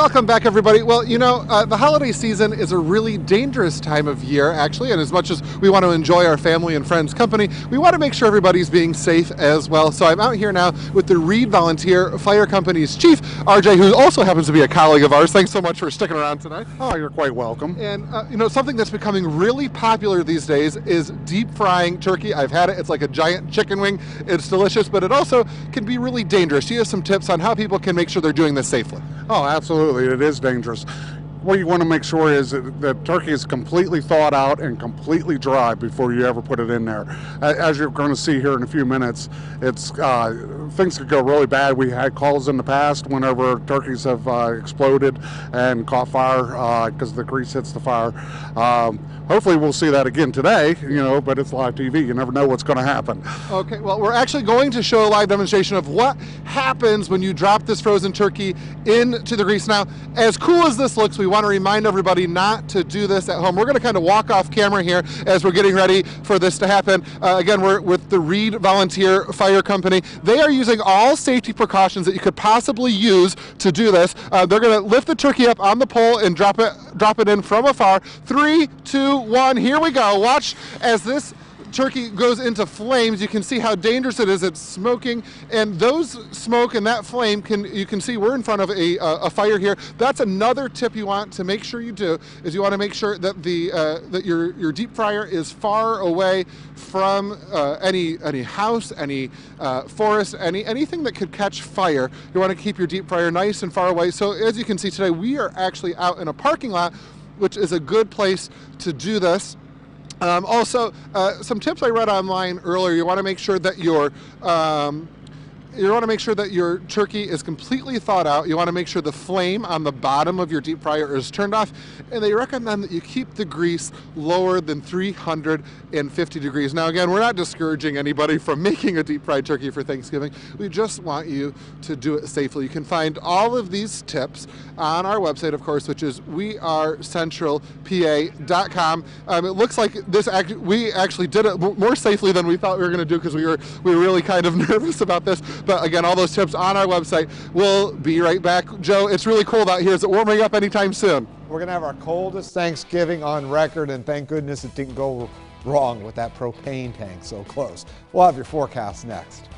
Welcome back, everybody. Well, the holiday season is a really dangerous time of year, actually, and as much as we want to enjoy our family and friends' company, we want to make sure everybody's being safe as well. So I'm out here now with the Reed Volunteer Fire Company's chief, RJ, who also happens to be a colleague of ours. Thanks so much for sticking around tonight. Oh, you're quite welcome. And, something that's becoming really popular these days is deep frying turkey. I've had it. It's like a giant chicken wing. It's delicious, but it also can be really dangerous. Do you have some tips on how people can make sure they're doing this safely? Oh, absolutely. It is dangerous. What you want to make sure is that the turkey is completely thawed out and completely dry before you ever put it in there. As you're going to see here in a few minutes, things could go really bad. We had calls in the past whenever turkeys have exploded and caught fire because the grease hits the fire. Hopefully we'll see that again today, but it's live TV. You never know what's going to happen. Okay, well, we're actually going to show a live demonstration of what happens when you drop this frozen turkey into the grease. Now, as cool as this looks, we want to remind everybody not to do this at home. We're going to kind of walk off camera here as we're getting ready for this to happen. Again, we're with the Reed Volunteer Fire Company. They are using all safety precautions that you could possibly use to do this. They're going to lift the turkey up on the pole and drop it in from afar. 3, 2, 1, here we go. Watch as this turkey goes into flames. You can see how dangerous it is. It's smoking, and those smoke and that flame you can see we're in front of a fire here. That's another tip you want to make sure you do, is you want to make sure that that your deep fryer is far away from any house, any forest, anything that could catch fire. You want to keep your deep fryer nice and far away. So as you can see today, we are actually out in a parking lot, which is a good place to do this. Also, some tips I read online earlier. You want to make sure that your turkey is completely thawed out. You want to make sure the flame on the bottom of your deep fryer is turned off, and they recommend that you keep the grease lower than 350 degrees. Now, again, we're not discouraging anybody from making a deep fried turkey for Thanksgiving. We just want you to do it safely. You can find all of these tips on our website, of course, which is wearecentralpa.com. It looks like we actually did it more safely than we thought we were going to do, because we were really kind of nervous about this. But again, all those tips on our website. We'll be right back. Joe, it's really cold out here. Is it warming up anytime soon? We're going to have our coldest Thanksgiving on record, and thank goodness it didn't go wrong with that propane tank so close. We'll have your forecast next.